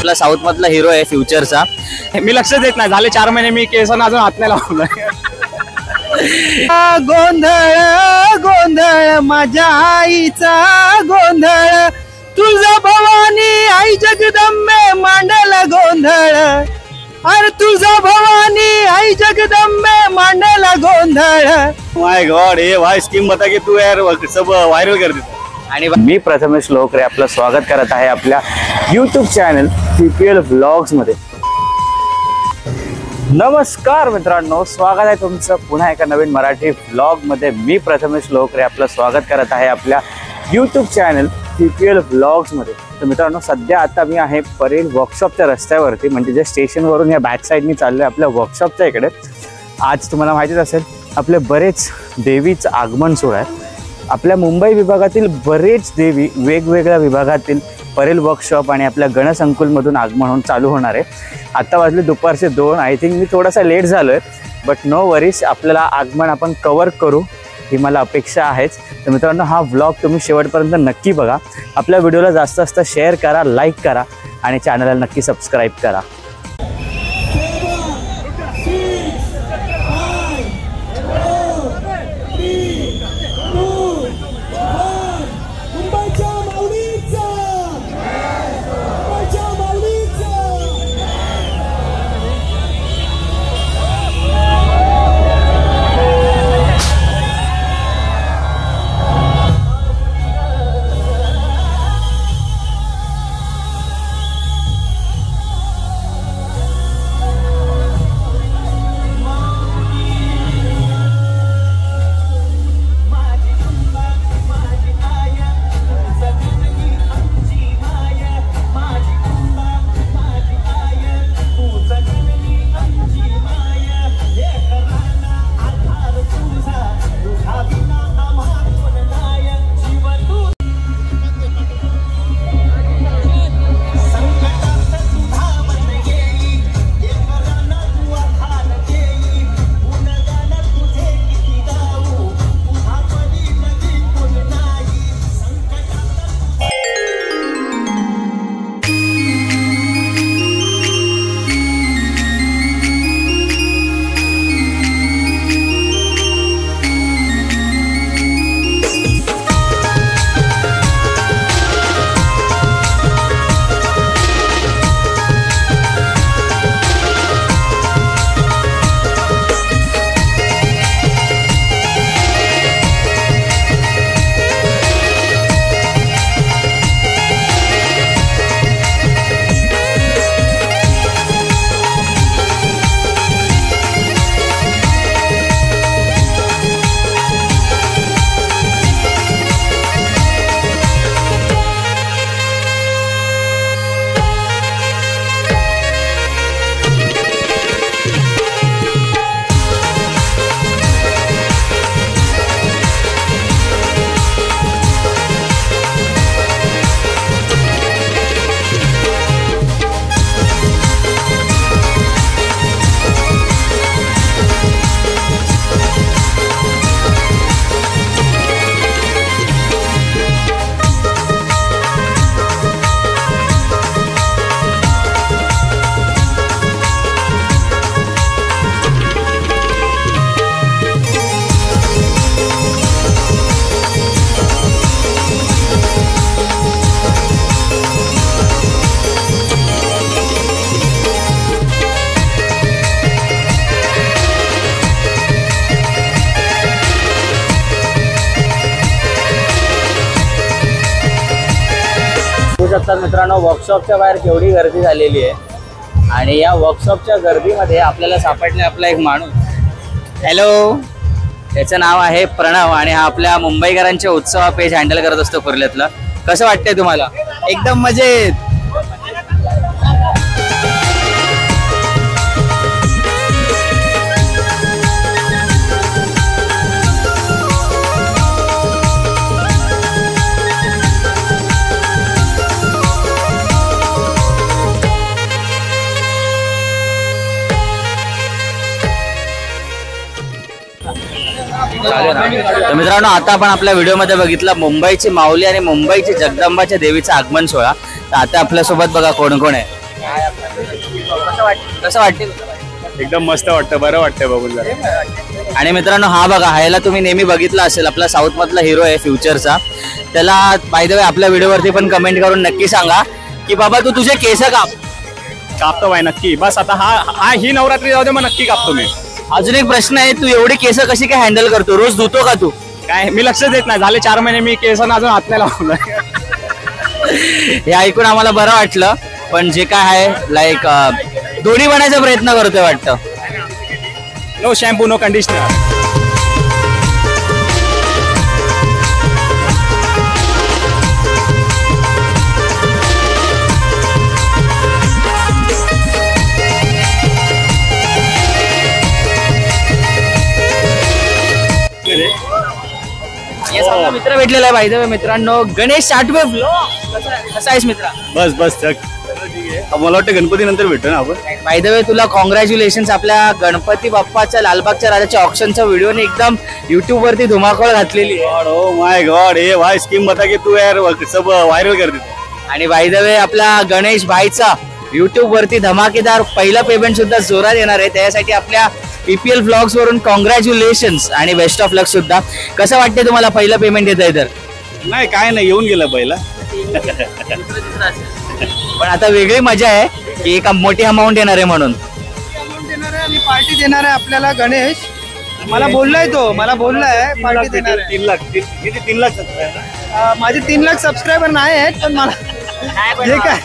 आपला साऊथ मधला हिरो आहे फ्युचरचा। मी लक्ष देत नाही, झाले 4 महिने मी केसांना अजून हात नाही लावलाय। गोंधळ गोंधळ माझ्या आईचा गोंधळ, तुळजा भवानी आई जगदंबे मांडला गोंधळ, अरे तुळजा भवानी आई जगदंबे मांडला गोंधळ। माय गॉड, ये भाई स्कीम बता के तू यार सब वायरल कर देता। आणि मी प्रथमेश लोकरे आपलं स्वागत करत आहे आपल्या यूट्यूब चॅनल PPL व्लॉग्स मध्ये। नमस्कार मित्रांनो, स्वागत आहे तुमचं पुन्हा एका नवीन मराठी व्लॉग मध्ये। मी प्रथमेश लोकरे आपलं स्वागत करत आहे आपल्या यूट्यूब चॅनल PPL व्लॉग्स मध्ये। तर मित्रांनो, सध्या आता मी आहे परेल वर्कशॉपच्या रस्त्यावरती, म्हणजे जे स्टेशनवरून या बॅक साईडनी चाललोय आपल्या वर्कशॉपच्या इकडे। आज तुम्हाला माहितीच असेल आपले बरेच देवीचं आगमन सोहळा आहे। आपल्या मुंबई विभागातील बरेच देवी वेगवेगळ्या विभागातील परेल वर्कशॉप आणि आपल्या गणसंकुलमधून आगमन होऊन चालू होणार आहे। आता वाजले दुपारचे 2। आय थिंक मी थोडासा लेट झालोय, बट नो वरीज, आपल्याला आगमन आपण कव्हर करू ही मला अपेक्षा आहेच। तर मित्रांनो, हा व्लॉग तुम्ही शेवटपर्यंत नक्की बघा। आपल्या व्हिडिओला जास्त जास्त शेअर करा, लाईक करा आणि चॅनलला नक्की सबस्क्राईब करा। मित्रांनो, वर्कशॉपच्या बाहेर केवढी गर्दी झालेली आहे आणि या वर्कशॉपच्या गर्दीमध्ये आपल्याला सापडले आपला एक माणूस। हॅलो, त्याचं नाव आहे प्रणव आणि हा आपल्या मुंबईकरांच्या उत्सवा पेज हँडल करत असतो कुर्ल्यातला। कसं वाटतंय तुम्हाला? एकदम मजेत। तर मित्रांनो, आता आपण आपल्या व्हिडिओमध्ये बघितलं मुंबईची माऊली आणि मुंबईची जगदंबाच्या देवीचं आगमन सोहळा। तर आता आपल्यासोबत बघा कोण कोण आहे। कसं वाटते? एकदम मस्त वाटतं, बरं वाटतं बघून जरा. आणि मित्रांनो हा बघा, ह्याला तुम्ही नेहमी बघितला असेल, आपला साऊथ मधला हिरो आहे फ्युचरचा. त्याला बाय द वे आपल्या व्हिडिओवरती पण कमेंट करून नक्की सांगा की बाबा तू तुझे केस कापतो बाय नक्की. बस आता हा ही नवरात्री जाऊ दे, मग नक्की कापतो मी. अजून एक प्रश्न आहे, तू एवढे केस कशी काय हँडल करतो? रोज धुतो का तू? काय मी लक्ष देत नाही, झाले 4 महिने मी केसांना अजून हात नाही लावला. हे ऐकून आम्हाला बरं वाटलं, पण जे काय आहे लाईक दोन्ही बनायचा प्रयत्न करतोय वाटतं. No shampoo no conditioner. मित्र भेटलेला आहे बाय द वे मित्रांनो, गणेश साठवे व्लॉग. कसा आहेस मित्रा? बस बस चक. मला वाटतं गणपती नंतर भेटतो ना आपण. बाय द वे तुला कॉंग्रॅच्युलेशन, आपल्या गणपती बाप्पाच्या लालबागच्या राजाच्या ऑप्शनच्या व्हिडिओने एकदम युट्यूब वरती धुमाकूळ घातलेली आहे. ओ माय गॉड, ये भाई स्कीम बता के तू यार सब व्हायरल कर देतो. आणि बाय द वे आपल्या गणेश भाईचा युट्यूब वरती धमाकेदार पहिला पेमेंट सुद्धा जोरात येणार आहे. त्यासाठी आपल्या पीपीएल व्लॉग्स वरून कॉंग्रॅच्युलेशन्स आणि बेस्ट ऑफ लक सुद्धा. कसं वाटते तुम्हाला पहिलं पेमेंट येत आहे तर? नाही काय नाही, येऊन गेला पहिला. पण आता वेगळी मजा आहे की एक मोठी अमाऊंट येणार आहे म्हणून. आणि पार्टी देणार आहे आपल्याला गणेश. मला बोललाय तो, मला बोललाय पार्टी देणार आहे. 3 लाख किती 3 लाख माझे 3 लाख सबस्क्रायबर नाही आहेत, पण मला जे काय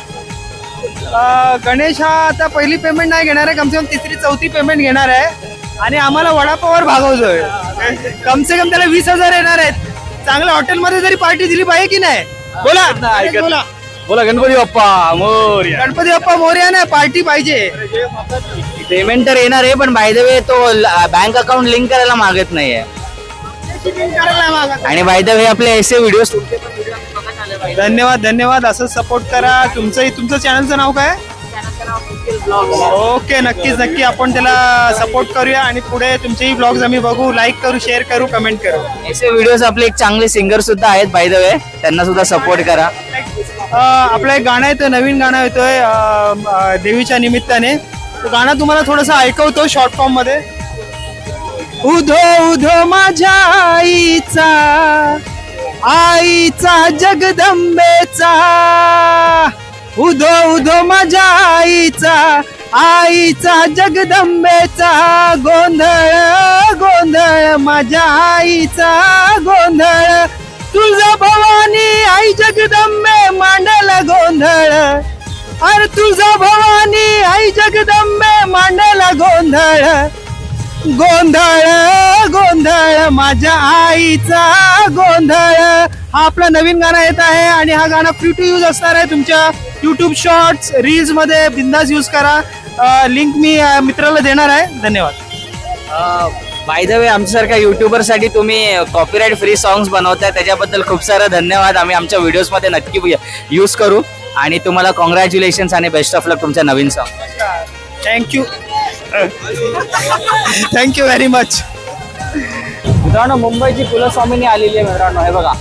गणेश हा आता पहिली पेमेंट नाही घेणार आहे, कमसे कम 3री-4थी पेमेंट घेणार आहे. आणि आम्हाला वडापावर भागवतोय. कमसे कम त्याला 20,000 येणार आहेत. चांगल्या हॉटेलमध्ये जरी पार्टी दिली पाहिजे की नाही? बोला बोला बोला. गणपती बाप्पा मोरया. गणपती बाप्पा मोरया. नाही, पार्टी पाहिजे. पेमेंट तर येणार आहे, पण बाय द वे तो बँक अकाउंट लिंक करायला मागत नाहीये. आणि बाय द वे आपले असे व्हिडिओ. धन्यवाद धन्यवाद. असं सपोर्ट करा. तुमचं चॅनलचं नाव काय? ओके, नक्कीच नक्की आपण त्याला सपोर्ट करूया आणि पुढे तुमचेही ब्लॉग्स आम्ही बघू, लाईक करू, शेअर करू, कमेंट करू. असे व्हिडिओज आपले एक चांगले सिंगर सुद्धा आहेत बाय द वे, त्यांना सुद्धा सपोर्ट करा. आपलं एक गाणं येतोय, नवीन गाणं येतोय देवीच्या निमित्ताने. तो गाणं तुम्हाला थोडंसं ऐकवतो शॉर्ट फॉर्म मध्ये. उधो उधो माझ्या आईचा जगदंबेचा, उधो उधो माझ्या आईचा जगदंबेचा, गोंधळ गोंधळ माझ्या आईचा गोंधळ, तुळजा भवानी आई जगदंबे मांडल गोंधळ, अरे तुळजा भवानी आई जगदंबे मांडल गोंधळ, गोंधळ गोंधळ माझ्या आईचा गोंधळ. हा आपला नवीन गाणं येत आहे आणि हा गाणं फ्री टू यूज असणार आहे. तुमच्या युट्यूब शॉर्ट्स रील्स मध्ये बिंदास यूज करा. लिंक मी मित्राला देणार आहे. धन्यवाद. बाय द वे आमच्यासारख्या युट्यूबरसाठी तुम्ही कॉपीराईट फ्री सॉंग्स बनवताय, त्याच्याबद्दल खूप सारा धन्यवाद. आम्ही आमच्या व्हिडिओज मध्ये नक्की यूज करू. आणि तुम्हाला कॉंग्रॅच्युलेशन्स आणि बेस्ट ऑफ लक तुमच्या नवीन song. Thank you thank you very much. मित्रांनो मुंबईची कुलस्वामिनी आलेली आहे मित्रांनो, हे बघा.